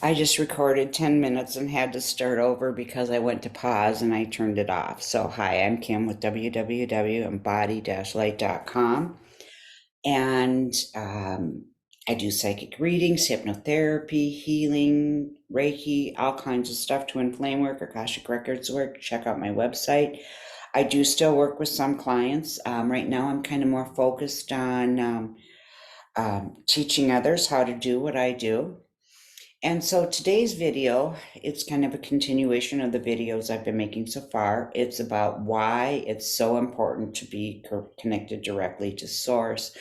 I just recorded 10 minutes and had to start over because I went to pause and I turned it off. So, hi, I'm Kim with www.embody-light.com. And I do psychic readings, hypnotherapy, healing, Reiki, all kinds of stuff, twin flame work, Akashic Records work. Check out my website. I do still work with some clients. Right now, I'm kind of more focused on teaching others how to do what I do. And so today's video, it's kind of a continuation of the videos I've been making so far. It's about why it's so important to be connected directly to source.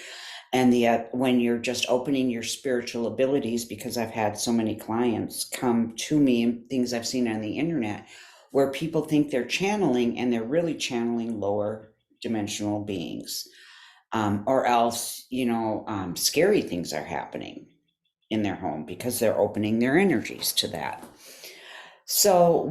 And when you're just opening your spiritual abilities, because I've had so many clients come to me and things I've seen on the internet where people think they're channeling and they're really channeling lower dimensional beings. Or else, scary things are happening in their home because they're opening their energies to that. So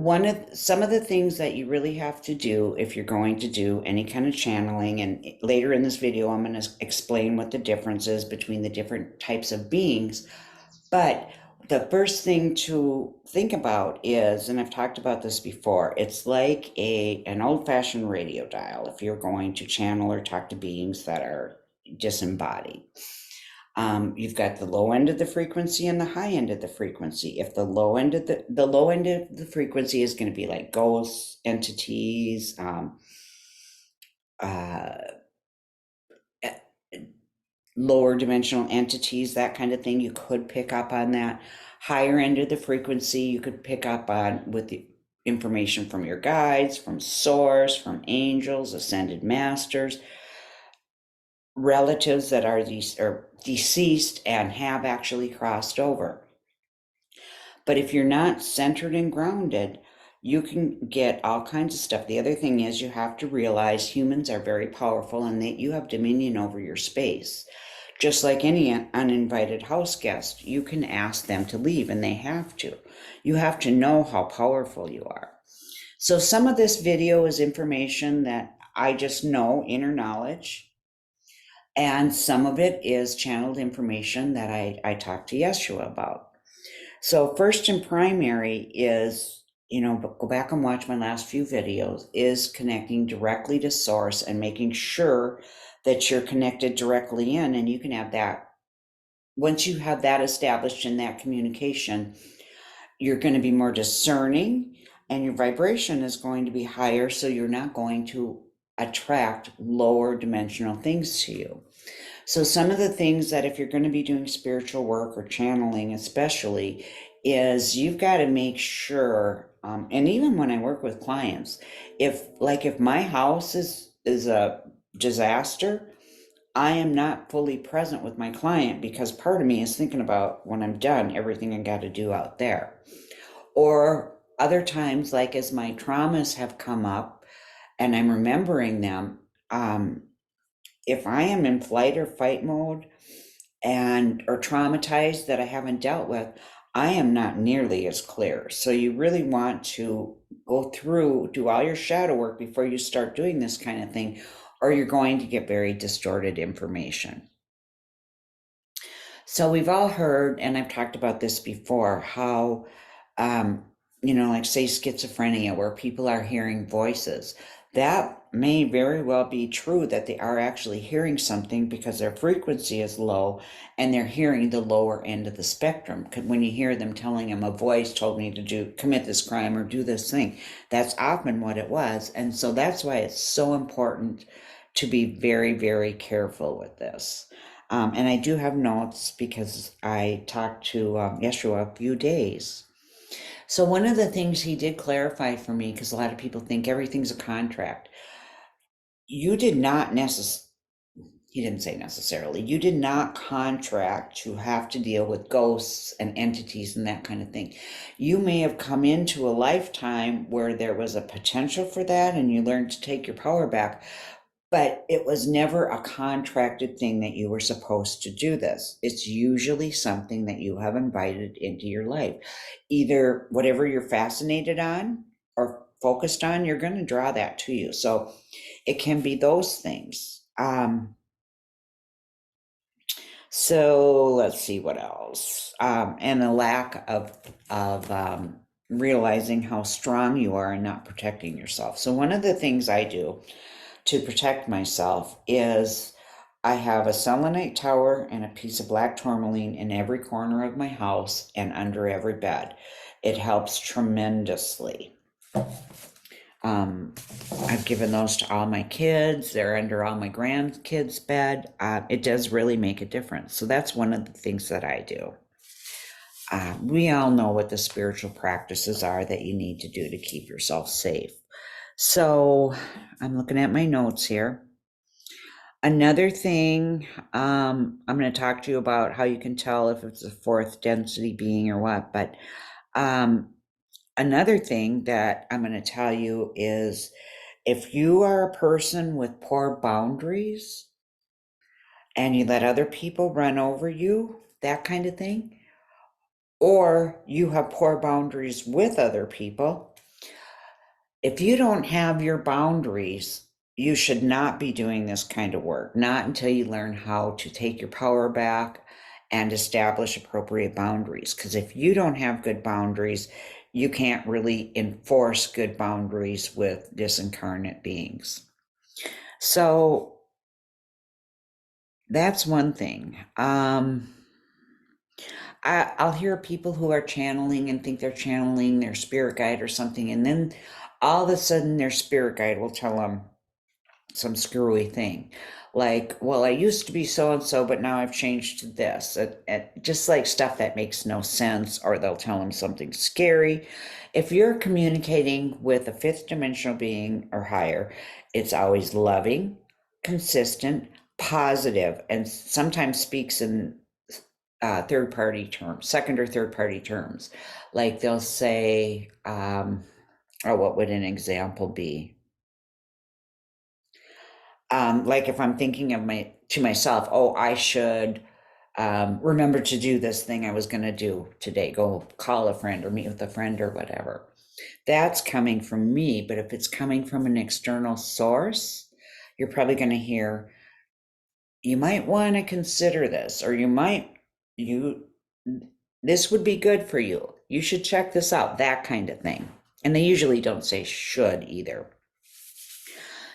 some of the things that you really have to do if you're going to do any kind of channeling, and later in this video I'm going to explain what the difference is between the different types of beings. But the first thing to think about is, and I've talked about this before, it's like an old-fashioned radio dial if you're going to channel or talk to beings that are disembodied. You've got the low end of the frequency and the high end of the frequency. If the low end of the low end of the frequency is going to be like ghosts, entities, uh, lower dimensional entities, that kind of thing, you could pick up on that. Higher end of the frequency, you could pick up on with the information from your guides, from source, from angels, ascended masters, relatives that are deceased and have actually crossed over. But if you're not centered and grounded, you can get all kinds of stuff. The other thing is you have to realize humans are very powerful and that you have dominion over your space. Just like any uninvited house guest, you can ask them to leave and they have to. You have to know how powerful you are. So some of this video is information that I just know, inner knowledge. And some of it is channeled information that I talked to Yeshua about. So first and primary is, go back and watch my last few videos, is connecting directly to source and making sure that you're connected directly in. And you can have that. Once you have that established in that communication, you're going to be more discerning and your vibration is going to be higher. So you're not going to attract lower dimensional things to you. So some of the things that if you're going to be doing spiritual work or channeling especially, is you've got to make sure, and even when I work with clients, if my house is a disaster, I am not fully present with my client because part of me is thinking about when I'm done, everything I got to do out there. Or other times, like as my traumas have come up and I'm remembering them, if I am in flight or fight mode or traumatized that I haven't dealt with, I am not nearly as clear. So you really want to go through, do all your shadow work before you start doing this kind of thing, or you're going to get very distorted information. So we've all heard, and I've talked about this before, how, like say schizophrenia, where people are hearing voices. That may very well be true that they are actually hearing something because their frequency is low and they're hearing the lower end of the spectrum. When you hear them telling them a voice told me to commit this crime or do this thing, that's often what it was. And so that's why it's so important to be very, very careful with this. And I do have notes because I talked to Yeshua a few days. So one of the things he did clarify for me, because a lot of people think everything's a contract. You did not he didn't say necessarily, you did not contract to have to deal with ghosts and entities and that kind of thing. You may have come into a lifetime where there was a potential for that and you learned to take your power back, but it was never a contracted thing that you were supposed to do this. It's usually something that you have invited into your life. Either whatever you're fascinated on or focused on, you're going to draw that to you. So it can be those things. So let's see what else. And the lack of realizing how strong you are and not protecting yourself. So one of the things I do to protect myself is I have a selenite tower and a piece of black tourmaline in every corner of my house and under every bed. It helps tremendously. Um, I've given those to all my kids. They're under all my grandkids' bed. It does really make a difference. So that's one of the things that I do. We all know what the spiritual practices are that you need to do to keep yourself safe. So I'm looking at my notes here. Another thing, I'm going to talk to you about how you can tell if it's a fourth density being or what, but another thing that I'm going to tell you is if you are a person with poor boundaries and you let other people run over you, that kind of thing, or you have poor boundaries with other people, if you don't have your boundaries, you should not be doing this kind of work, not until you learn how to take your power back and establish appropriate boundaries. Because if you don't have good boundaries, you can't really enforce good boundaries with disincarnate beings. So that's one thing. I'll hear people who are channeling and think they're channeling their spirit guide or something, and then all of a sudden their spirit guide will tell them some screwy thing. Like, well, I used to be so and so, but now I've changed to this. Just like stuff that makes no sense, or they'll tell them something scary. If you're communicating with a fifth dimensional being or higher, it's always loving, consistent, positive, and sometimes speaks in third party terms, second or third party terms. Like they'll say, oh, what would an example be? Like if I'm thinking of to myself, oh, I should remember to do this thing I was going to do today, go call a friend or meet with a friend or whatever. That's coming from me. But if it's coming from an external source, you're probably going to hear, you might want to consider this, or this would be good for you. You should check this out, that kind of thing. And they usually don't say should either.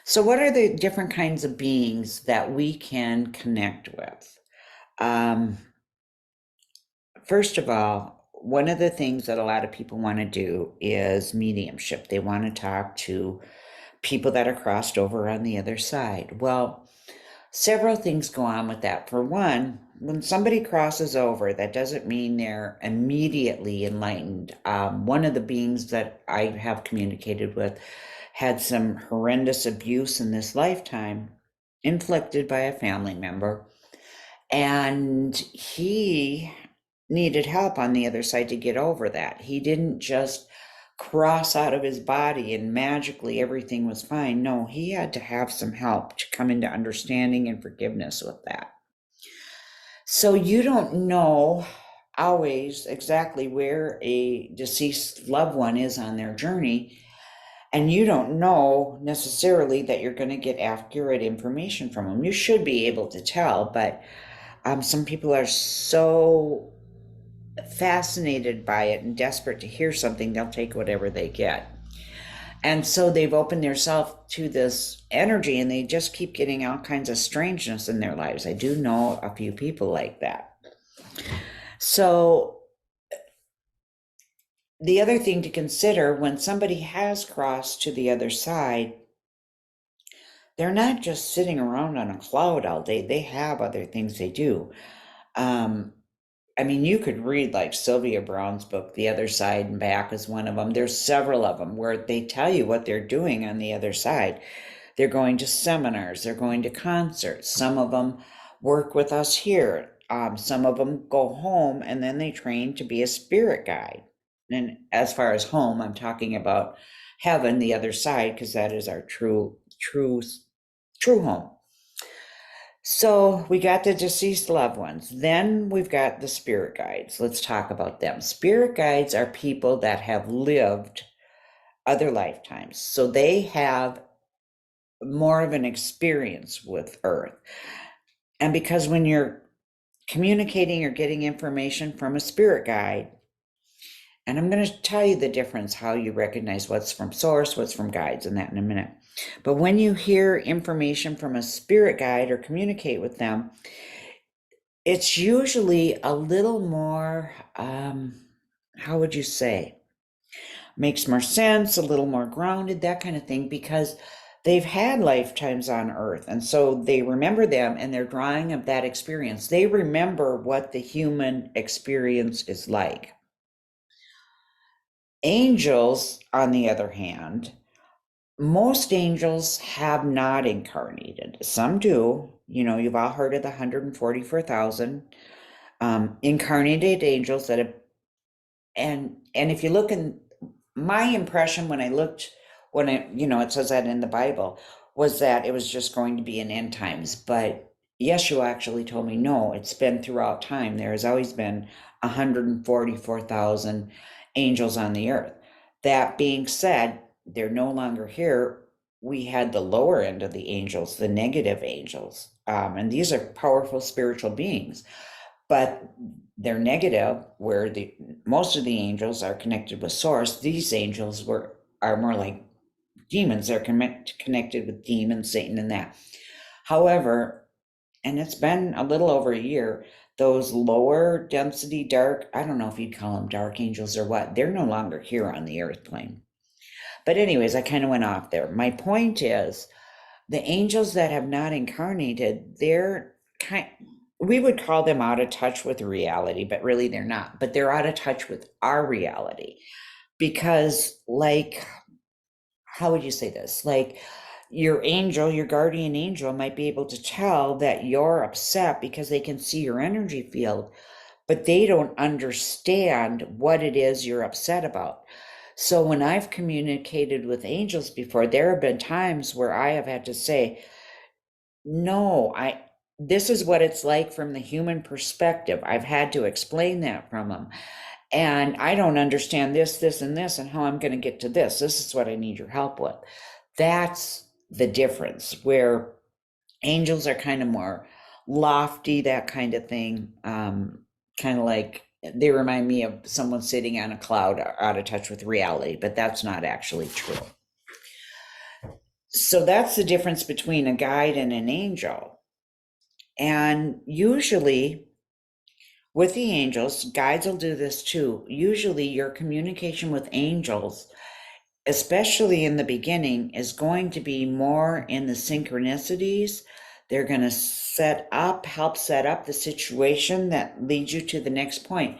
So, what are the different kinds of beings that we can connect with? First of all, one of the things that a lot of people want to do is mediumship. They want to talk to people that are crossed over on the other side. Well, several things go on with that. For one, when somebody crosses over, that doesn't mean they're immediately enlightened. One of the beings that I have communicated with had some horrendous abuse in this lifetime, inflicted by a family member, and he needed help on the other side to get over that. He didn't just cross out of his body and magically everything was fine. No, he had to have some help to come into understanding and forgiveness with that. So you don't know always exactly where a deceased loved one is on their journey. And you don't know necessarily that you're going to get accurate information from them. You should be able to tell, but some people are so fascinated by it and desperate to hear something, they'll take whatever they get. And so they've opened themselves to this energy and they just keep getting all kinds of strangeness in their lives. I do know a few people like that. So the other thing to consider when somebody has crossed to the other side, they're not just sitting around on a cloud all day. They have other things they do. I mean, you could read like Sylvia Browne's book, The Other Side and Back is one of them. There's several of them where they tell you what they're doing on the other side. They're going to seminars, they're going to concerts. Some of them work with us here. Some of them go home and then they train to be a spirit guide. And as far as home, I'm talking about heaven, the other side, because that is our true home. So we got the deceased loved ones. Then we've got the spirit guides. Let's talk about them. Spirit guides are people that have lived other lifetimes. So they have more of an experience with Earth. And because when you're communicating or getting information from a spirit guide. And I'm going to tell you the difference, how you recognize what's from source, what's from guides, and that in a minute. But when you hear information from a spirit guide or communicate with them, it's usually a little more, how would you say? Makes more sense, a little more grounded, that kind of thing, because they've had lifetimes on earth. And so they remember them and they're drawing of that experience. They remember what the human experience is like. Angels, on the other hand, most angels have not incarnated. Some do. You know, you've all heard of the 144,000 incarnated angels that have, and if you look in my impression when I looked, when I, you know, it says that in the Bible, was that it was just going to be in end times. But Yeshua actually told me, no, it's been throughout time. There has always been 144,000 angels on the earth. That being said, they're no longer here. We had the lower end of the angels, the negative angels. And these are powerful spiritual beings, but they're negative, where the most of the angels are connected with source. These angels are more like demons. They're connected with demons, Satan, and that. However, and it's been a little over a year, those lower density dark, I don't know if you'd call them dark angels or what, they're no longer here on the earth plane. But anyways, I kind of went off there. My point is, the angels that have not incarnated, they're we would call them out of touch with reality, but really they're not. But they're out of touch with our reality. Because, like, how would you say this? Like, your angel, your guardian angel, might be able to tell that you're upset because they can see your energy field, but they don't understand what it is you're upset about. So when I've communicated with angels before, there have been times where I have had to say, no, this is what it's like from the human perspective. I've had to explain that from them. And I don't understand this, and this, and how I'm going to get to this. This is what I need your help with. That's the difference, where angels are kind of more lofty, that kind of thing. Kind of like they remind me of someone sitting on a cloud, out of touch with reality, but that's not actually true. So that's the difference between a guide and an angel. And usually with the angels, guides will do this too. Usually your communication with angels, especially in the beginning, is going to be more in the synchronicities. They're going to help set up the situation that leads you to the next point.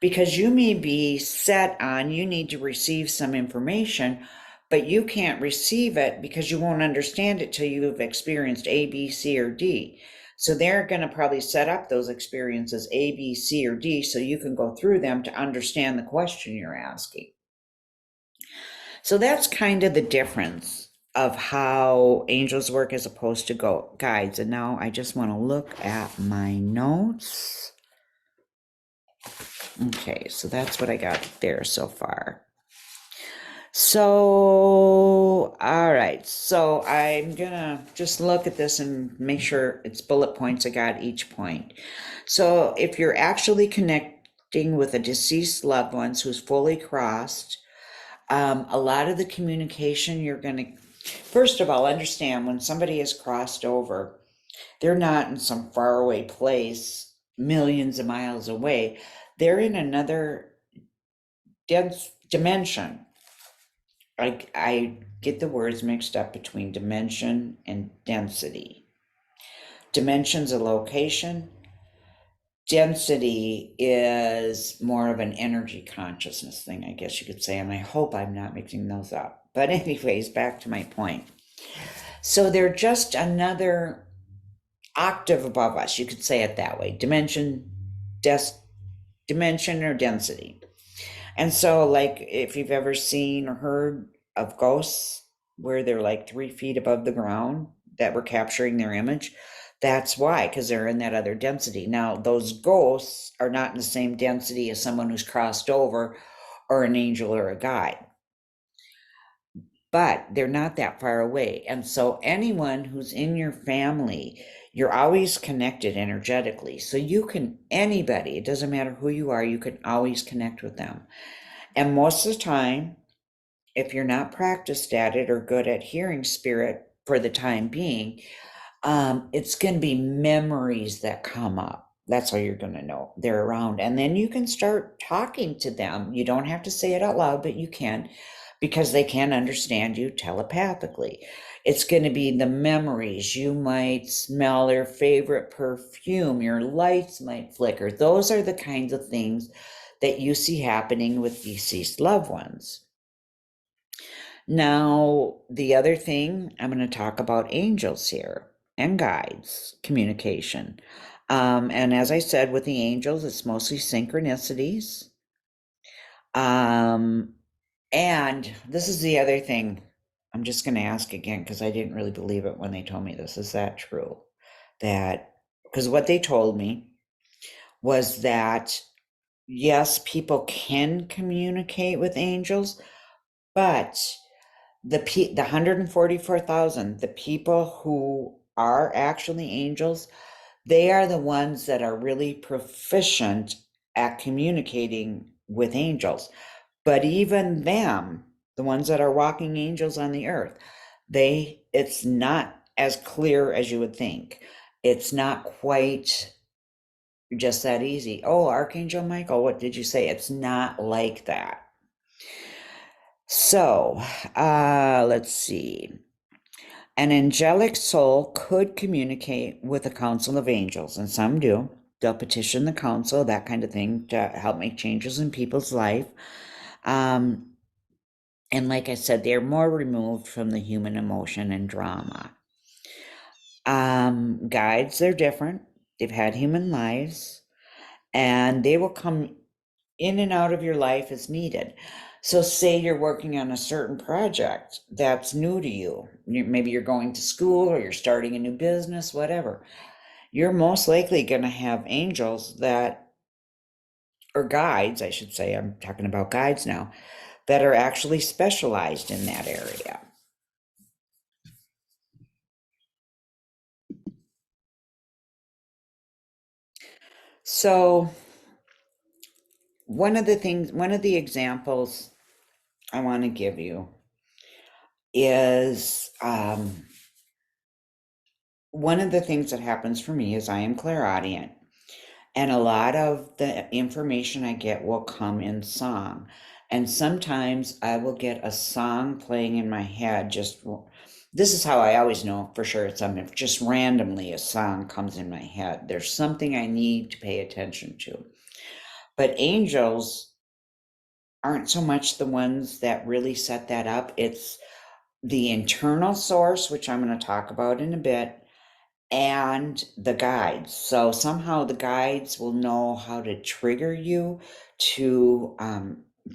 Because you may be set on, you need to receive some information, but you can't receive it because you won't understand it till you've experienced A, B, C, or D. So they're going to probably set up those experiences A, B, C, or D so you can go through them to understand the question you're asking. So that's kind of the difference of how angels work as opposed to guides. And now I just want to look at my notes. Okay, so that's what I got there so far. So, all right. So I'm gonna just look at this and make sure it's bullet points. I got each point. So if you're actually connecting with a deceased loved one who's fully crossed, a lot of the communication you're gonna, first of all, understand when somebody is crossed over, they're not in some faraway place, millions of miles away. They're in another dense dimension. I get the words mixed up between dimension and density. Dimension's a location. Density is more of an energy consciousness thing, I guess you could say, and I hope I'm not mixing those up. But anyways, back to my point. So they're just another octave above us, you could say it that way. Dimension or density. And so, like, if you've ever seen or heard of ghosts where they're like 3 feet above the ground, that we're capturing their image, that's why, because they're in that other density. Now, those ghosts are not in the same density as someone who's crossed over or an angel or a guide, but they're not that far away. And so anyone who's in your family, You're always connected energetically. So you can, anybody, it doesn't matter who you are, you can always connect with them. And most of the time, if you're not practiced at it or good at hearing spirit for the time being, it's going to be memories that come up. That's how you're going to know they're around. And then you can start talking to them. You don't have to say it out loud, but you can, because they can understand you telepathically. It's going to be the memories. You might smell their favorite perfume. Your lights might flicker. Those are the kinds of things that you see happening with deceased loved ones. Now, the other thing, I'm going to talk about angels here and guides, communication. And as I said, with the angels, it's mostly synchronicities. And this is the other thing. I'm just going to ask again because I didn't really believe it when they told me this. Is that true? That, because what they told me was that, yes, people can communicate with angels, but the 144,000, the people who are actually angels, they are the ones that are really proficient at communicating with angels. But even them, the ones that are walking angels on the earth, it's not as clear as you would think. It's not quite just that easy. Oh, Archangel Michael, what did you say? It's not like that. So, let's see. An angelic soul could communicate with a council of angels, and some do. They'll petition the council, that kind of thing, to help make changes in people's life. And like I said, they're more removed from the human emotion and drama. Guides, they're different. They've had human lives, and they will come in and out of your life as needed. So say you're working on a certain project that's new to you. Maybe you're going to school or you're starting a new business, whatever. You're most likely going to have angels that, or guides, I should say, I'm talking about guides now, that are actually specialized in that area. So one of the examples I want to give you is one of the things that happens for me is I am clairaudient, and a lot of the information I get will come in song. And sometimes I will get a song playing in my head. This is how I always know for sure it's something. Just randomly a song comes in my head. There's something I need to pay attention to. But angels aren't so much the ones that really set that up. It's the internal source, which I'm going to talk about in a bit, and the guides. So somehow the guides will know how to trigger you to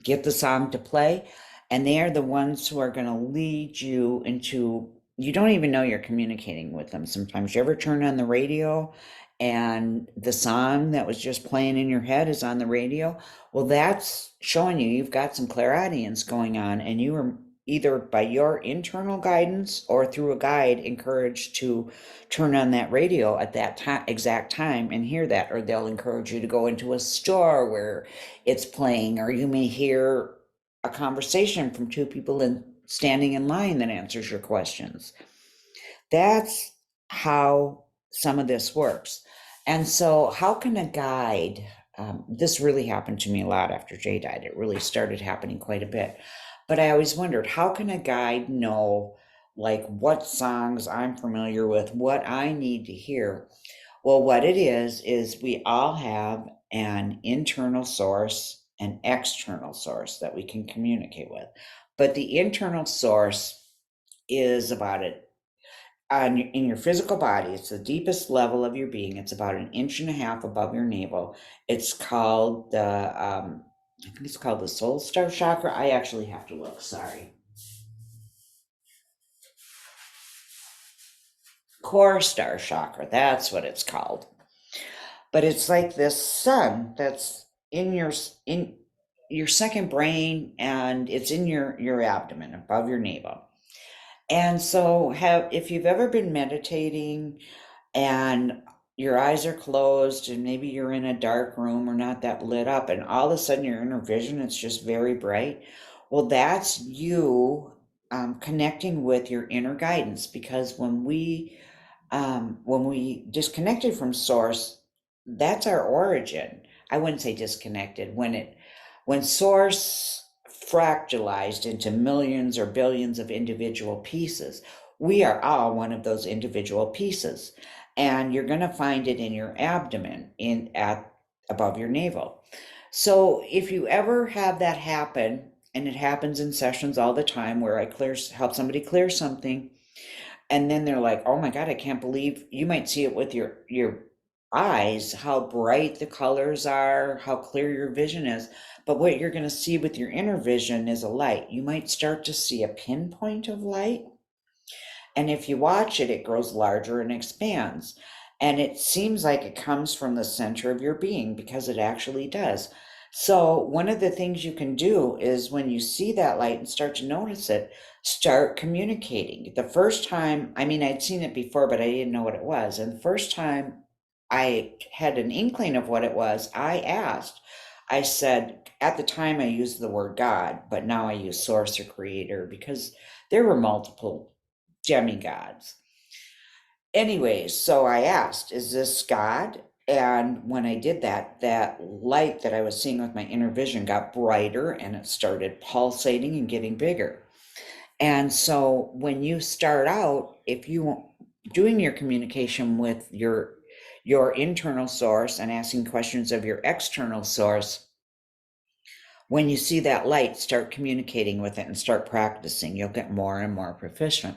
get the song to play. And they are the ones who are going to lead you into, you don't even know you're communicating with them. Sometimes you ever turn on the radio and the song that was just playing in your head is on the radio. Well, that's showing you've got some clairaudience going on, and you are either by your internal guidance or through a guide encouraged to turn on that radio at that exact time and hear that, or they'll encourage you to go into a store where it's playing, or you may hear a conversation from two people standing in line that answers your questions. That's how some of this works. And so how can a guide, this really happened to me a lot after Jay died. It really started happening quite a bit. But I always wondered, how can a guide know like what songs I'm familiar with, what I need to hear? Well, what it is we all have an internal source, an external source that we can communicate with. But the internal source is about it in your physical body. It's the deepest level of your being. It's about 1.5 inches above your navel. It's called the I think it's called the soul star chakra. I actually have to look, sorry. Core star chakra, that's what it's called. But it's like this sun that's in your second brain, and it's in your abdomen above your navel. And so if you've ever been meditating and your eyes are closed and maybe you're in a dark room or not that lit up, and all of a sudden your inner vision it's just very bright. Well, that's you connecting with your inner guidance, because when we disconnected from source, that's our origin. I wouldn't say disconnected. When source fractalized into millions or billions of individual pieces, we are all one of those individual pieces. And you're going to find it in your abdomen, in at above your navel. So if you ever have that happen, and it happens in sessions all the time where I help somebody clear something, and then they're like, oh my God, I can't believe, you might see it with your eyes, how bright the colors are, how clear your vision is. But what you're going to see with your inner vision is a light. You might start to see a pinpoint of light. And if you watch it, it grows larger and expands. And it seems like it comes from the center of your being, because it actually does. So, one of the things you can do is when you see that light and start to notice it, start communicating. The first time, I mean, I'd seen it before, but I didn't know what it was. And the first time I had an inkling of what it was, I said, at the time I used the word God, but now I use source or creator, because there were multiple demigods. Anyways, so I asked, is this God? And when I did that, that light that I was seeing with my inner vision got brighter and it started pulsating and getting bigger. And so when you start out, if you doing your communication with your internal source and asking questions of your external source, when you see that light, start communicating with it and start practicing. You'll get more and more proficient.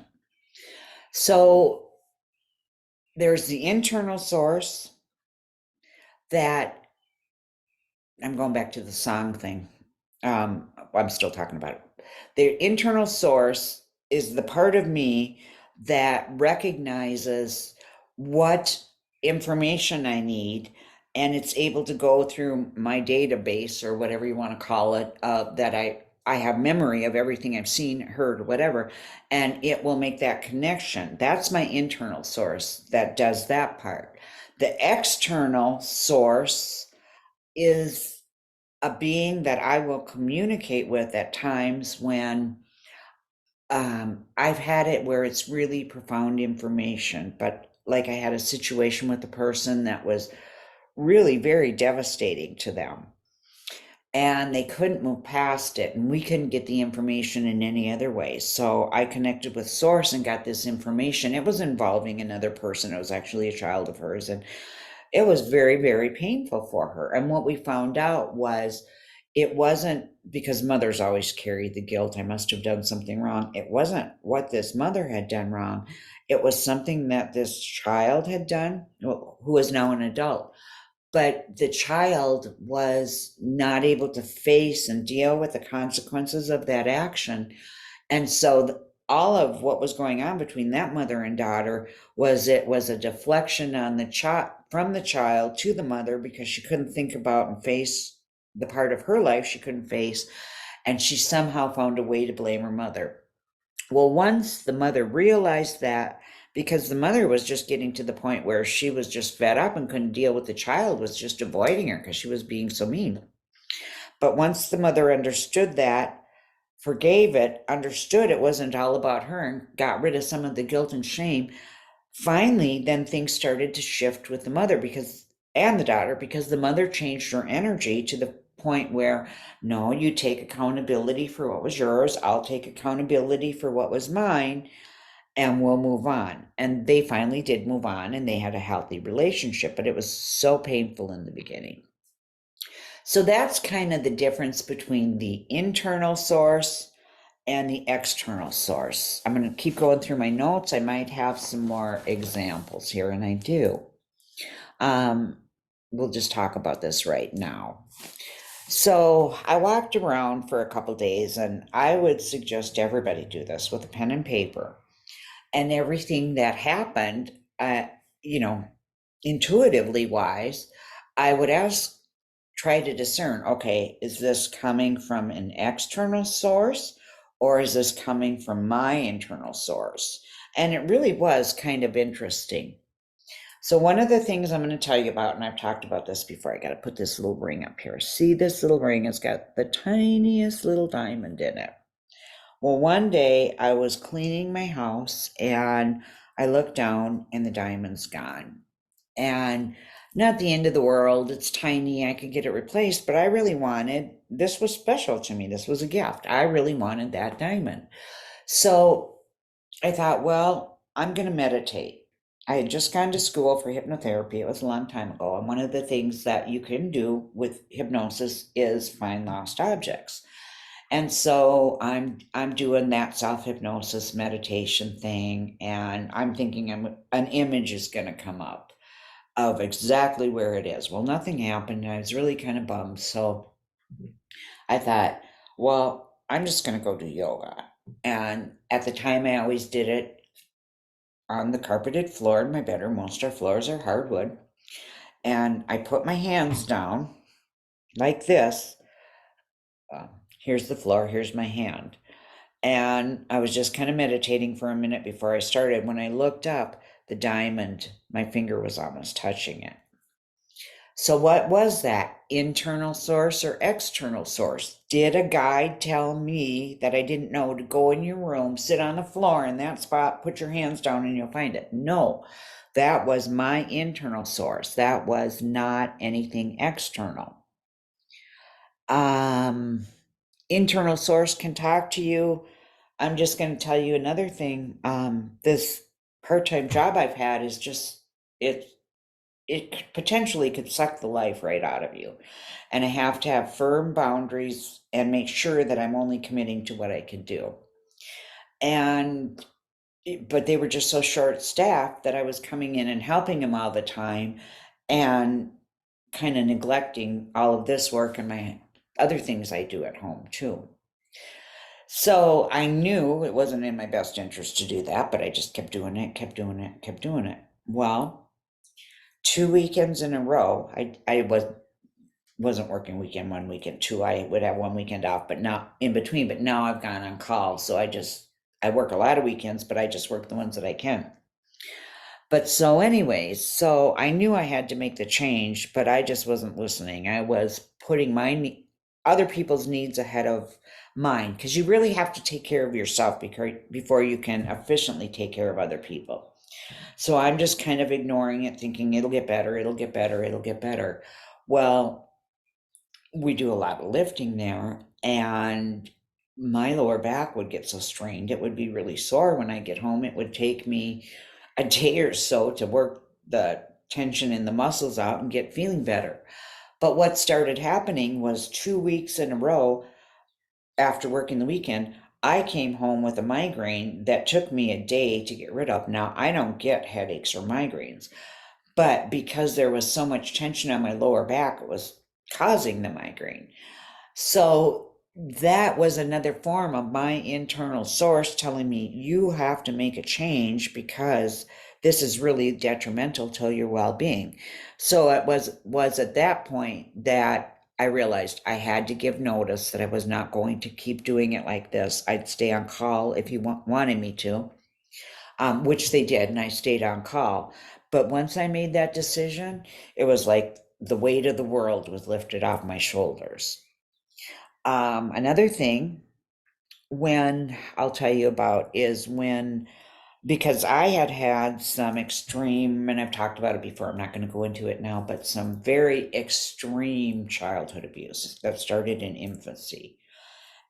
So there's the internal source that, I'm going back to the song thing. I'm still talking about it. The internal source is the part of me that recognizes what information I need, and it's able to go through my database or whatever you want to call it, that I have memory of everything I've seen, heard, whatever, and it will make that connection. That's my internal source that does that part. The external source is a being that I will communicate with at times when I've had it where it's really profound information, but like I had a situation with a person that was really very devastating to them, and they couldn't move past it, and we couldn't get the information in any other way. So I connected with source and got this information. It was involving another person. It was actually a child of hers, and it was very, very painful for her. And what we found out was, it wasn't because mothers always carry the guilt, I must have done something wrong. It wasn't what this mother had done wrong. It was something that this child had done, who is now an adult. But the child was not able to face and deal with the consequences of that action. And so all of what was going on between that mother and daughter was, it was a deflection on the child, from the child to the mother, because she couldn't think about and face the part of her life she couldn't face, and she somehow found a way to blame her mother. Well, once the mother realized that, because the mother was just getting to the point where she was just fed up and couldn't deal with the child, was just avoiding her because she was being so mean. But once the mother understood that, forgave it, understood it wasn't all about her, and got rid of some of the guilt and shame, finally, then things started to shift with the mother, because, and the daughter, because the mother changed her energy to the point where, no, you take accountability for what was yours, I'll take accountability for what was mine, and we'll move on. And they finally did move on, and they had a healthy relationship, but it was so painful in the beginning. So that's kind of the difference between the internal source and the external source. I'm going to keep going through my notes. I might have some more examples here, and I do. We'll just talk about this right now. So I walked around for a couple days, and I would suggest everybody do this with a pen and paper. And everything that happened, you know, intuitively wise, I would try to discern, okay, is this coming from an external source, or is this coming from my internal source? And it really was kind of interesting. So one of the things I'm going to tell you about, and I've talked about this before, I got to put this little ring up here. See, this little ring has got the tiniest little diamond in it. Well, one day I was cleaning my house and I looked down and the diamond's gone. And not the end of the world. It's tiny. I could get it replaced, but I really wanted, this was special to me. This was a gift. I really wanted that diamond. So I thought, well, I'm going to meditate. I had just gone to school for hypnotherapy. It was a long time ago. And one of the things that you can do with hypnosis is find lost objects. And so I'm doing that self-hypnosis meditation thing, and I'm thinking an image is going to come up of exactly where it is. Well, nothing happened. I was really kind of bummed. So I thought, well, I'm just going to go do yoga. And at the time, I always did it on the carpeted floor in my bedroom. Most of our floors are hardwood. And I put my hands down like this. Here's the floor, here's my hand. And I was just kind of meditating for a minute before I started. When I looked up, the diamond, my finger was almost touching it. So, what was that? Internal source or external source? Did a guide tell me that I didn't know to go in your room, sit on the floor in that spot, put your hands down, and you'll find it? No, that was my internal source. That was not anything external. Internal source can talk to you. I'm just going to tell you another thing. This part-time job I've had is just, it potentially could suck the life right out of you. And I have to have firm boundaries and make sure that I'm only committing to what I can do. And, but they were just so short-staffed that I was coming in and helping them all the time and kind of neglecting all of this work and my other things I do at home too. So I knew it wasn't in my best interest to do that, but I just kept doing it, kept doing it, kept doing it. Well, 2 weekends in a row, I wasn't working weekend one, weekend two. I would have one weekend off, but not in between. But now I've gone on call, so I work a lot of weekends, but I just work the ones that I can. But so anyways, so I knew I had to make the change, but I just wasn't listening. I was putting other people's needs ahead of mine, because you really have to take care of yourself before you can efficiently take care of other people. So I'm just kind of ignoring it, thinking it'll get better, it'll get better, it'll get better. Well, we do a lot of lifting there, and my lower back would get so strained, it would be really sore when I get home. It would take me a day or so to work the tension in the muscles out and get feeling better. But what started happening was 2 weeks in a row after working the weekend, I came home with a migraine that took me a day to get rid of. Now, I don't get headaches or migraines, but because there was so much tension on my lower back, it was causing the migraine. So that was another form of my internal source telling me you have to make a change because this is really detrimental to your well-being. So it was at that point that I realized I had to give notice that I was not going to keep doing it like this. I'd stay on call if you wanted me to, which they did, and I stayed on call. But once I made that decision, it was like the weight of the world was lifted off my shoulders. Another thing when I'll tell you about is when, because I had had some extreme, and I've talked about it before, I'm not going to go into it now, but some very extreme childhood abuse that started in infancy.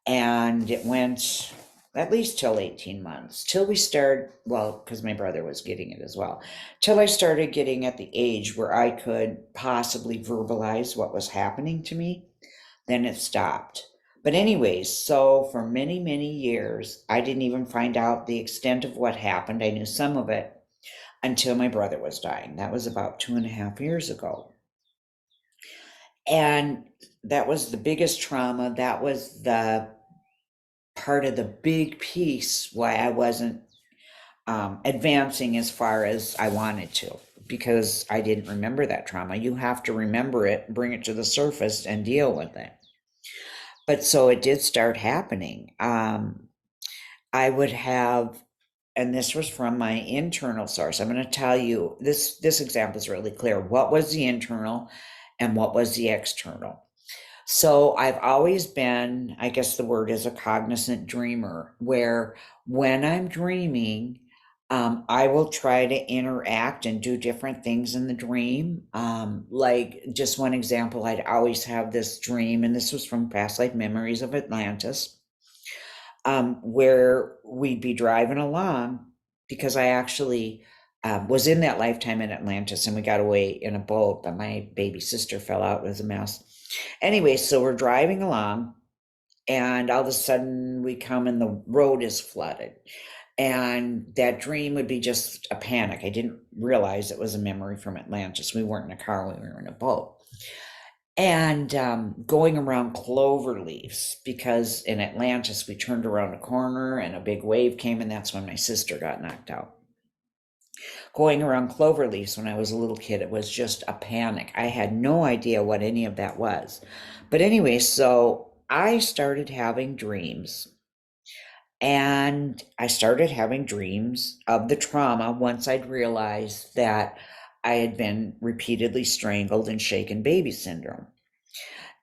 And it went at least till 18 months, till we started, well, because my brother was getting it as well, till I started getting at the age where I could possibly verbalize what was happening to me. Then it stopped. But anyways, so for many, many years, I didn't even find out the extent of what happened. I knew some of it until my brother was dying. That was about 2.5 years ago. And that was the biggest trauma. That was the part of the big piece why I wasn't advancing as far as I wanted to, because I didn't remember that trauma. You have to remember it, bring it to the surface, and deal with it. But so it did start happening. I would have and this was from my internal source. I'm going to tell you this example is really clear. What was the internal and what was the external? So I've always been, I guess the word is a cognizant dreamer, where when I'm dreaming, I will try to interact and do different things in the dream. Like just one example, I'd always have this dream, and this was from Past Life Memories of Atlantis, where we'd be driving along because I actually was in that lifetime in Atlantis, and we got away in a boat, but my baby sister fell out. It was a mess. Anyway, so we're driving along, and all of a sudden we come and the road is flooded. And that dream would be just a panic. I didn't realize it was a memory from Atlantis. We weren't in a car, we were in a boat. And going around clover leaves, because in Atlantis we turned around a corner and a big wave came, and that's when my sister got knocked out. Going around clover leaves when I was a little kid, it was just a panic. I had no idea what any of that was. But anyway, so I started having dreams. And I started having dreams of the trauma once I'd realized that I had been repeatedly strangled and shaken baby syndrome.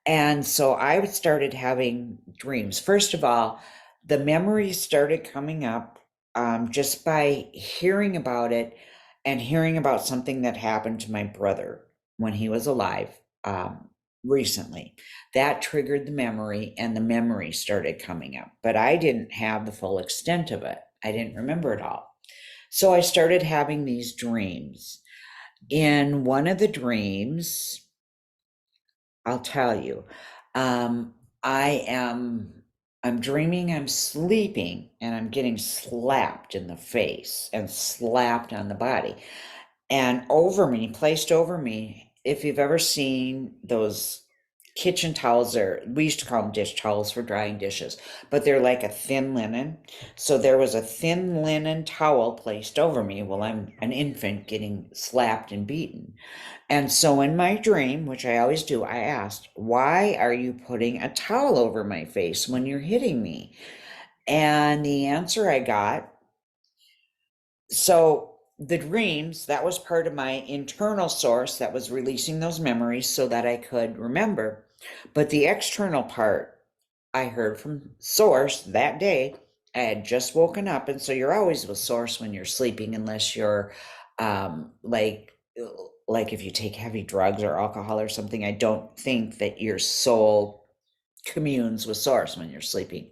And so I started having dreams. First of all, the memories started coming up just by hearing about it and hearing about something that happened to my brother when he was alive recently. That triggered the memory, and the memory started coming up. But I didn't have the full extent of it, I didn't remember it all. So I started having these dreams. In one of the dreams, I'll tell you. Um, I'm dreaming I'm sleeping and I'm getting slapped in the face and slapped on the body. And over me, placed over me, if you've ever seen those kitchen towels, we used to call them dish towels for drying dishes, but they're like a thin linen. So there was a thin linen towel placed over me while I'm an infant getting slapped and beaten. And so in my dream, which I always do, I asked, why are you putting a towel over my face when you're hitting me? And the answer I got, so the dreams, that was part of my internal source that was releasing those memories so that I could remember. But the external part, I heard from source that day. I had just woken up, and so you're always with source when you're sleeping, unless you're like if you take heavy drugs or alcohol or something. I don't think that your soul communes with source when you're sleeping.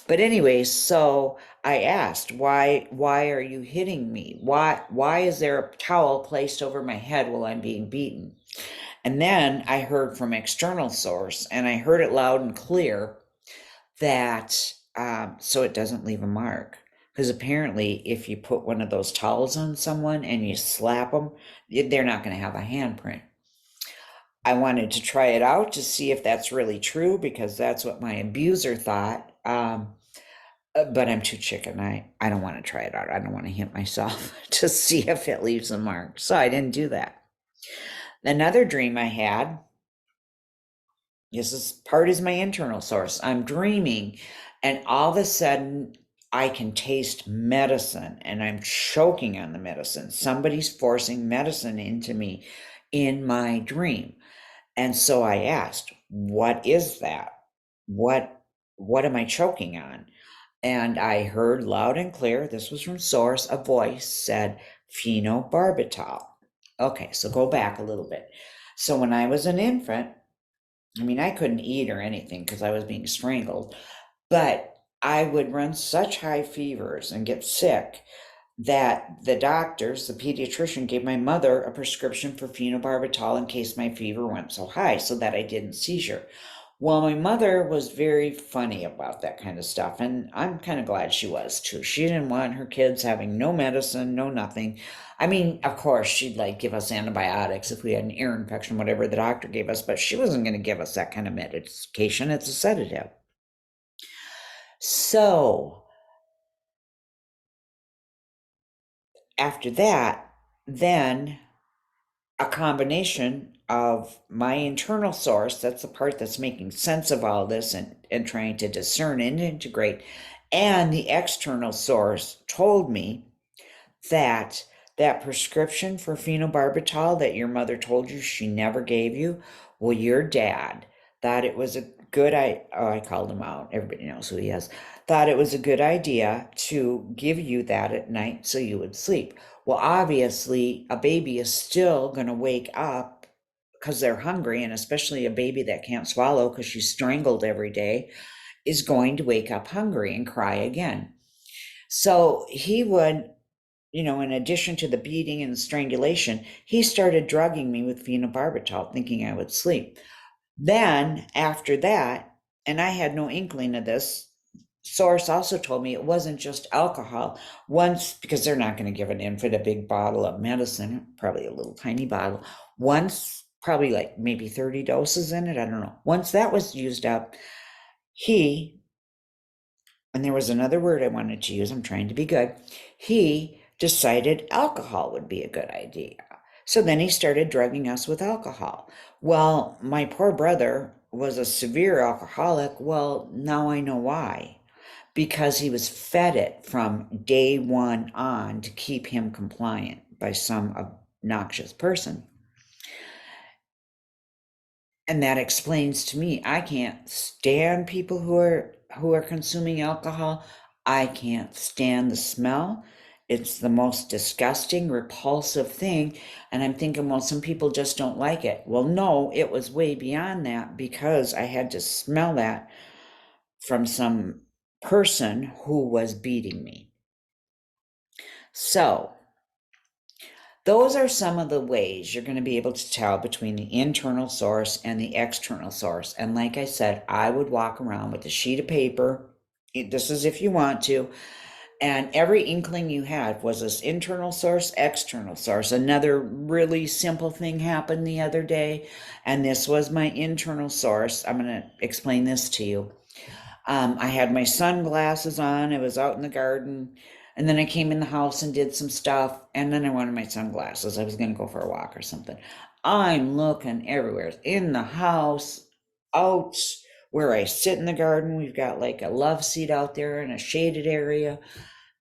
But anyway, so I asked, why are you hitting me? Why is there a towel placed over my head while I'm being beaten? And then I heard from external source, and I heard it loud and clear, that so it doesn't leave a mark. Because apparently, if you put one of those towels on someone and you slap them, they're not going to have a handprint. I wanted to try it out to see if that's really true, because that's what my abuser thought. But I'm too chicken. I don't want to try it out. I don't want to hit myself to see if it leaves a mark. So I didn't do that. Another dream I had, this is my internal source. I'm dreaming, and all of a sudden I can taste medicine, and I'm choking on the medicine. Somebody's forcing medicine into me in my dream. And so I asked, what is that? What am I choking on? And I heard loud and clear, this was from source, a voice said phenobarbital. Okay, so go back a little bit. So when I was an infant, I mean, I couldn't eat or anything because I was being strangled, but I would run such high fevers and get sick that the doctors, the pediatrician, gave my mother a prescription for phenobarbital in case my fever went so high so that I didn't seizure. Well, my mother was very funny about that kind of stuff, and I'm kind of glad she was too. She didn't want her kids having no medicine, no nothing. I mean, of course, she'd like give us antibiotics if we had an ear infection, whatever the doctor gave us, but she wasn't going to give us that kind of medication. It's a sedative. So after that, then a combination of my internal source, that's the part that's making sense of all this and trying to discern and integrate, And the external source told me that that prescription for phenobarbital that your mother told you she never gave you, well, your dad thought it was a I called him out. Everybody knows who he is. Thought it was a good idea to give you that at night so you would sleep. Well, obviously, a baby is still going to wake up because they're hungry, and especially a baby that can't swallow because she's strangled every day is going to wake up hungry and cry again. So he would, in addition to the beating and the strangulation, he started drugging me with phenobarbital, thinking I would sleep. Then, after that, and I had no inkling of this, source also told me it wasn't just alcohol. Once, because they're not going to give an infant a big bottle of medicine, probably a little tiny bottle. Once, probably like maybe 30 doses in it, I don't know. Once that was used up, and there was another word I wanted to use, I'm trying to be good, he decided alcohol would be a good idea. So then he started drugging us with alcohol. Well, my poor brother was a severe alcoholic. Well, now I know why. Because he was fed it from day one on to keep him compliant by some obnoxious person. And that explains to me, I can't stand people who are consuming alcohol. I can't stand the smell. It's the most disgusting, repulsive thing. And I'm thinking, well, some people just don't like it. Well, no, it was way beyond that because I had to smell that from some person who was beating me. So those are some of the ways you're going to be able to tell between the internal source and the external source. And like I said, I would walk around with a sheet of paper. This is if you want to. And every inkling you had was this internal source, external source. Another really simple thing happened the other day, and this was my internal source. I'm going to explain this to you. I had my sunglasses on. I was out in the garden. And then I came in the house and did some stuff. And then I wanted my sunglasses. I was going to go for a walk or something. I'm looking everywhere in the house, out where I sit in the garden. We've got like a love seat out there in a shaded area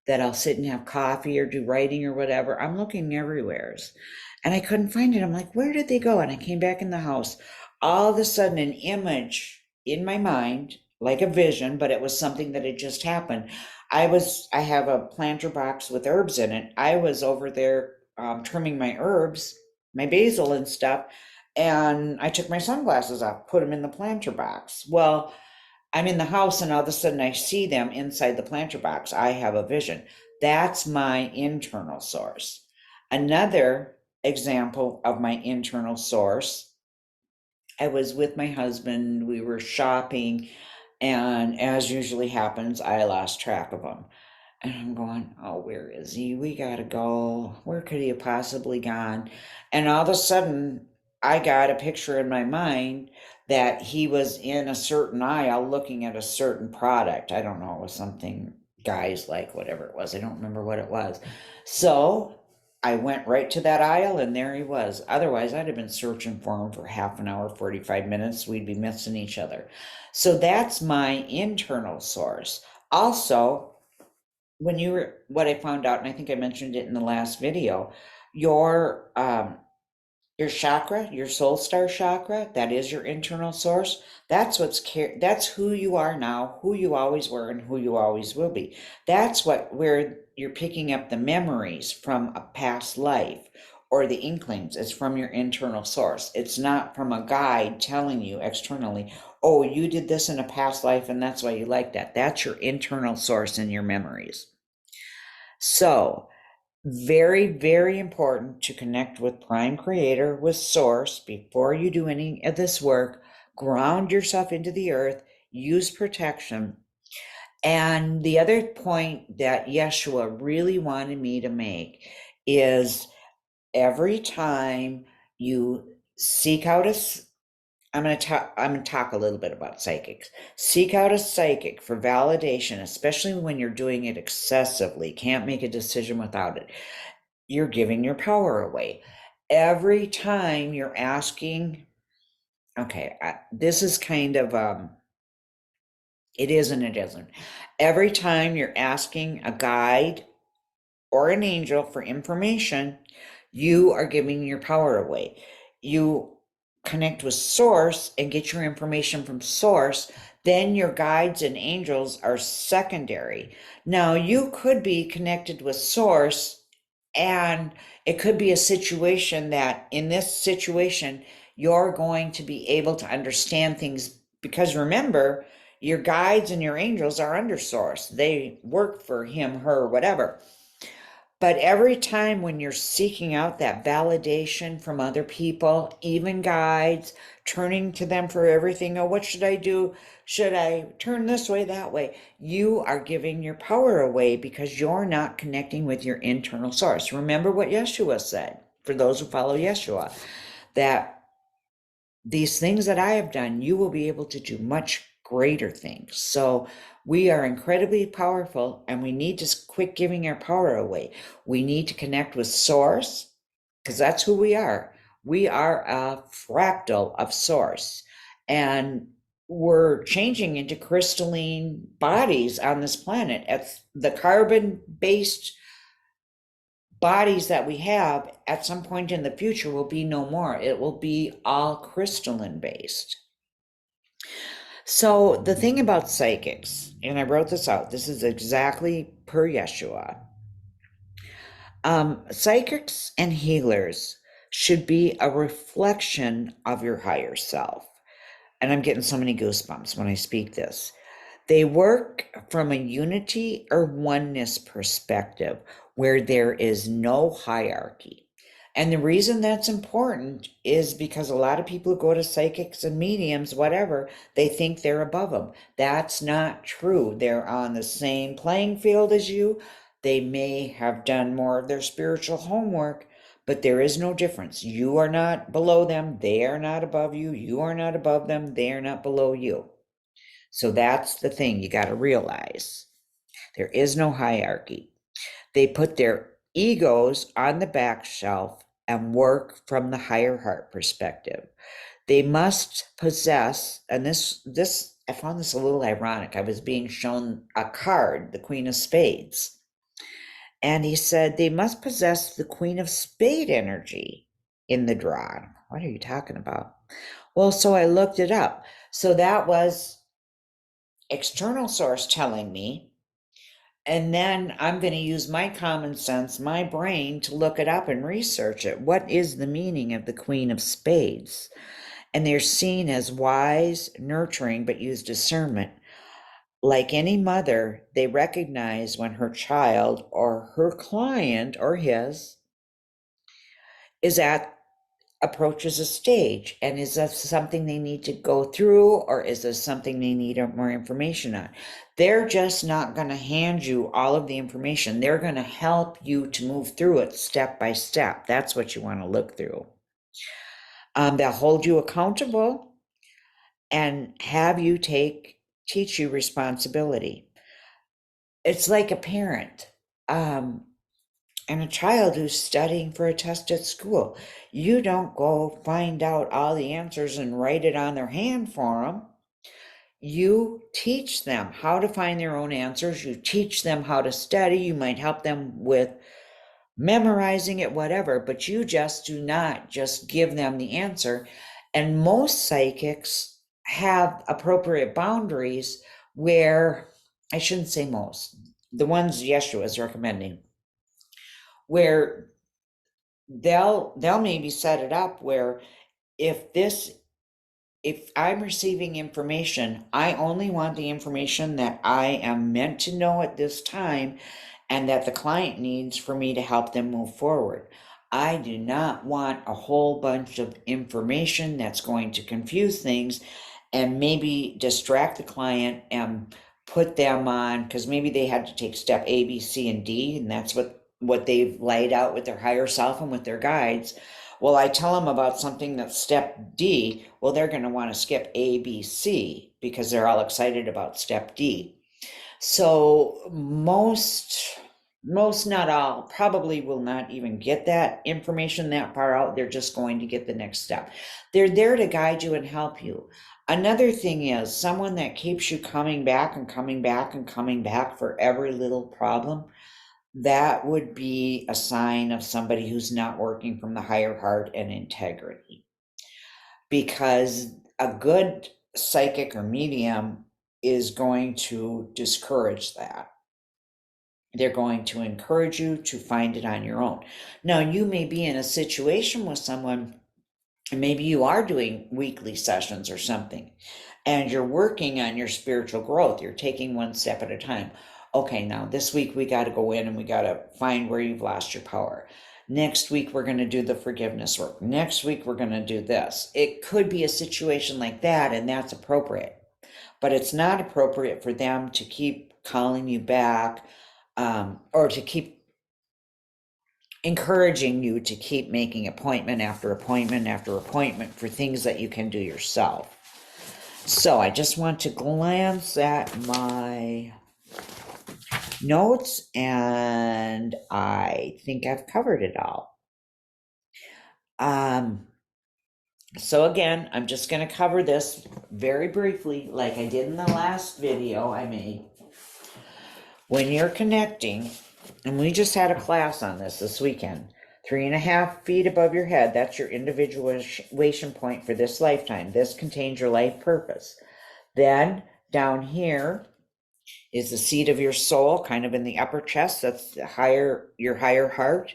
that I'll sit and have coffee or do writing or whatever. I'm looking everywhere. And I couldn't find it. I'm like, where did they go? And I came back in the house. All of a sudden, an image in my mind, like a vision, but it was something that had just happened. I have a planter box with herbs in it. I was over there trimming my herbs, my basil and stuff, and I took my sunglasses off, put them in the planter box. Well, I'm in the house and all of a sudden I see them inside the planter box. I have a vision. That's my internal source. Another example of my internal source, I was with my husband, we were shopping, and as usually happens, I lost track of him. And I'm going, oh, where is he? We gotta go. Where could he have possibly gone? And all of a sudden, I got a picture in my mind that he was in a certain aisle looking at a certain product. I don't know, it was something guys like, whatever it was. I don't remember what it was. So I went right to that aisle and there he was. Otherwise, I'd have been searching for him for half an hour, 45 minutes. We'd be missing each other. So that's my internal source. Also, what I found out, and I think I mentioned it in the last video, your chakra, your soul star chakra, that is your internal source. That's that's who you are now, who you always were, and who you always will be. That's where you're picking up the memories from a past life or the inklings. It's from your internal source. It's not from a guide telling you externally, oh, you did this in a past life and that's why you like that. That's your internal source in your memories. So, very, very important to connect with Prime Creator, with Source before you do any of this work. Ground yourself into the earth, use protection. And the other point that Yeshua really wanted me to make is every time you seek out I'm going to talk a little bit about psychics. Seek out a psychic for validation, especially when you're doing it excessively. Can't make a decision without it. You're giving your power away. Every time you're asking, okay, this is kind of It is and it isn't. Every time you're asking a guide or an angel for information, you are giving your power away. You connect with source and get your information from source, then your guides and angels are secondary. Now, you could be connected with source, and it could be a situation that in this situation, you're going to be able to understand things because remember, your guides and your angels are under source. They work for him, her, whatever. But every time when you're seeking out that validation from other people, even guides, turning to them for everything, oh, what should I do? Should I turn this way, that way? You are giving your power away because you're not connecting with your internal source. Remember what Yeshua said, for those who follow Yeshua, that these things that I have done, you will be able to do much greater things. So we are incredibly powerful and we need to quit giving our power away. We need to connect with source because that's who we are. We are a fractal of source and we're changing into crystalline bodies on this planet. It's the carbon-based bodies that we have at some point in the future will be no more. It will be all crystalline based. So the thing about psychics, and I wrote this out, this is exactly per Yeshua. Psychics and healers should be a reflection of your higher self. And I'm getting so many goosebumps when I speak this. They work from a unity or oneness perspective where there is no hierarchy. And the reason that's important is because a lot of people who go to psychics and mediums, whatever, they think they're above them. That's not true. They're on the same playing field as you. They may have done more of their spiritual homework, but there is no difference. You are not below them. They are not above you. You are not above them. They are not below you. So that's the thing you got to realize. There is no hierarchy. They put their egos on the back shelf and work from the higher heart perspective. They must possess, and this I found this a little ironic. I was being shown a card, the Queen of Spades. And he said they must possess the Queen of Spade energy in the draw. What are you talking about? Well, so I looked it up. So that was external source telling me, and then I'm going to use my common sense, my brain, to look it up and research it. What is the meaning of the Queen of Spades? And they're seen as wise, nurturing, but use discernment. Like any mother, they recognize when her child or her client or his is at approaches a stage, and is this something they need to go through, or is this something they need more information on? They're just not going to hand you all of the information. They're going to help you to move through it step by step. That's what you want to look through. They'll hold you accountable and have you teach you responsibility. It's like a parent. And a child who's studying for a test at school. You don't go find out all the answers and write it on their hand for them. You teach them how to find their own answers. You teach them how to study. You might help them with memorizing it, whatever, but you just do not just give them the answer. And most psychics have appropriate boundaries where, I shouldn't say most, the ones Yeshua is recommending, where they'll maybe set it up where if I'm receiving information, I only want the information that I am meant to know at this time and that the client needs for me to help them move forward. I do not want a whole bunch of information that's going to confuse things and maybe distract the client and put them on, because maybe they had to take step A, B, C, and D, and that's what they've laid out with their higher self and with their guides. Well, I tell them about something that's step D. Well, they're going to want to skip A, B, C because they're all excited about step D. So most, not all, probably will not even get that information that far out. They're just going to get the next step. They're there to guide you and help you. Another thing is someone that keeps you coming back and coming back and coming back for every little problem. That would be a sign of somebody who's not working from the higher heart and integrity. Because a good psychic or medium is going to discourage that. They're going to encourage you to find it on your own. Now, you may be in a situation with someone, and maybe you are doing weekly sessions or something, and you're working on your spiritual growth. You're taking one step at a time. Okay, now this week we got to go in and we got to find where you've lost your power. Next week we're going to do the forgiveness work. Next week we're going to do this. It could be a situation like that, and that's appropriate. But it's not appropriate for them to keep calling you back, or to keep encouraging you to keep making appointment after appointment after appointment for things that you can do yourself. So I just want to glance at my notes, and I think I've covered it all. So again, I'm just going to cover this very briefly, like I did in the last video I made. When you're connecting, and we just had a class on this weekend, 3.5 feet above your head, that's your individuation point for this lifetime. This contains your life purpose. Then down here is the seat of your soul, kind of in the upper chest. That's the your higher heart.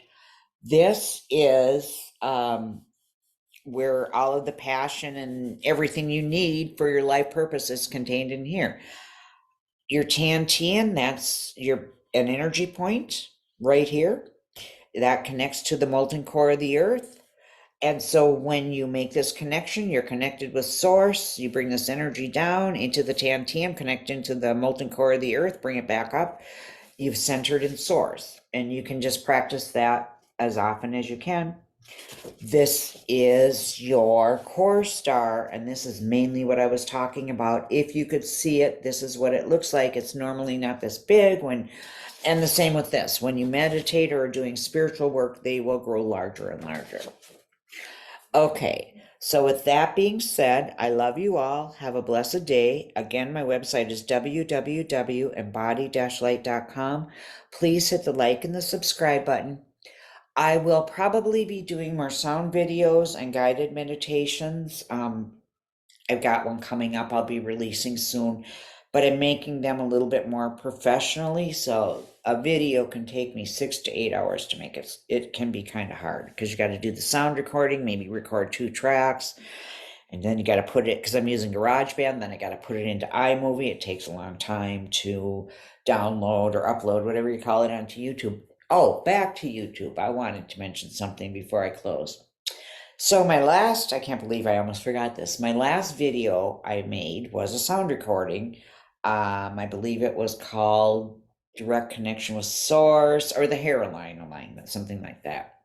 This is where all of the passion and everything you need for your life purpose is contained in here. Your Tantian, that's an energy point right here. That connects to the molten core of the earth. And so when you make this connection, you're connected with source. You bring this energy down into the Tantium, connect into the molten core of the earth, bring it back up. You've centered in source, and you can just practice that as often as you can. This is your core star, and this is mainly what I was talking about. If you could see it, this is what it looks like. It's normally not this big and the same with this. When you meditate or are doing spiritual work, they will grow larger and larger. Okay, so with that being said, I love you all. Have a blessed day. Again, my website is www.embody-light.com. Please hit the like and the subscribe button. I will probably be doing more sound videos and guided meditations. I've got one coming up I'll be releasing soon, but I'm making them a little bit more professionally. So a video can take me 6 to 8 hours to make it. It can be kind of hard because you got to do the sound recording, maybe record 2 tracks, and then you got to put it, because I'm using GarageBand, then I got to put it into iMovie. It takes a long time to download or upload, whatever you call it, onto YouTube. Oh, back to YouTube. I wanted to mention something before I close. So I can't believe I almost forgot this. My last video I made was a sound recording. I believe it was called Direct Connection with Source, or the Hairline Alignment, something like that.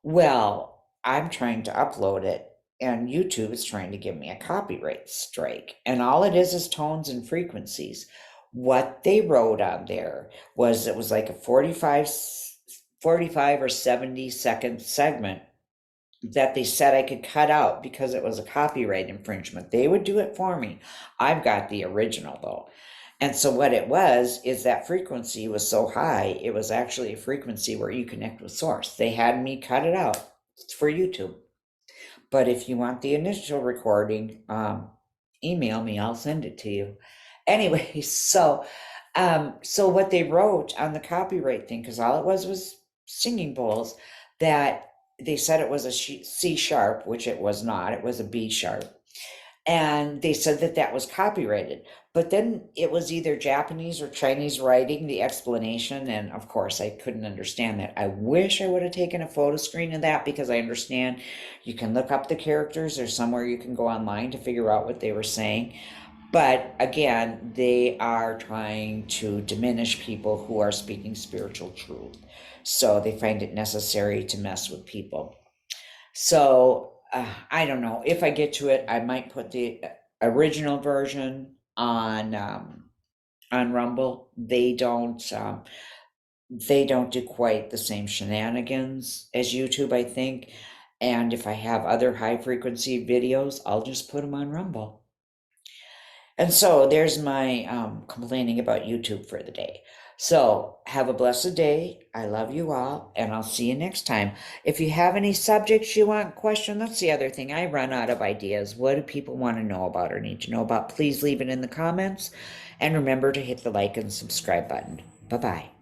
Well, I'm trying to upload it, and YouTube is trying to give me a copyright strike. And all it is tones and frequencies. What they wrote on there was it was like a 45 or 70-second segment that they said I could cut out because it was a copyright infringement. They would do it for me. I've got the original though. And so what it was is that frequency was so high, it was actually a frequency where you connect with source. They had me cut it out for YouTube. But if you want the initial recording, email me, I'll send it to you. Anyway, so what they wrote on the copyright thing, because all it was singing bowls, that they said it was a C sharp, which it was not. It was a B sharp. And they said that was copyrighted. But then it was either Japanese or Chinese writing, the explanation. And of course, I couldn't understand that. I wish I would have taken a photo screen of that, because I understand you can look up the characters. There's somewhere you can go online to figure out what they were saying. But again, they are trying to diminish people who are speaking spiritual truth. So they find it necessary to mess with people. So I don't know. If I get to it, I might put the original version on Rumble. They don't do quite the same shenanigans as YouTube, I think. And if I have other high frequency videos, I'll just put them on Rumble. And so there's my complaining about YouTube for the day. So have a blessed day. I love you all, and I'll see you next time. If you have any subjects you want question, that's the other thing. I run out of ideas. What do people want to know about or need to know about? Please leave it in the comments. And remember to hit the like and subscribe button. Bye-bye.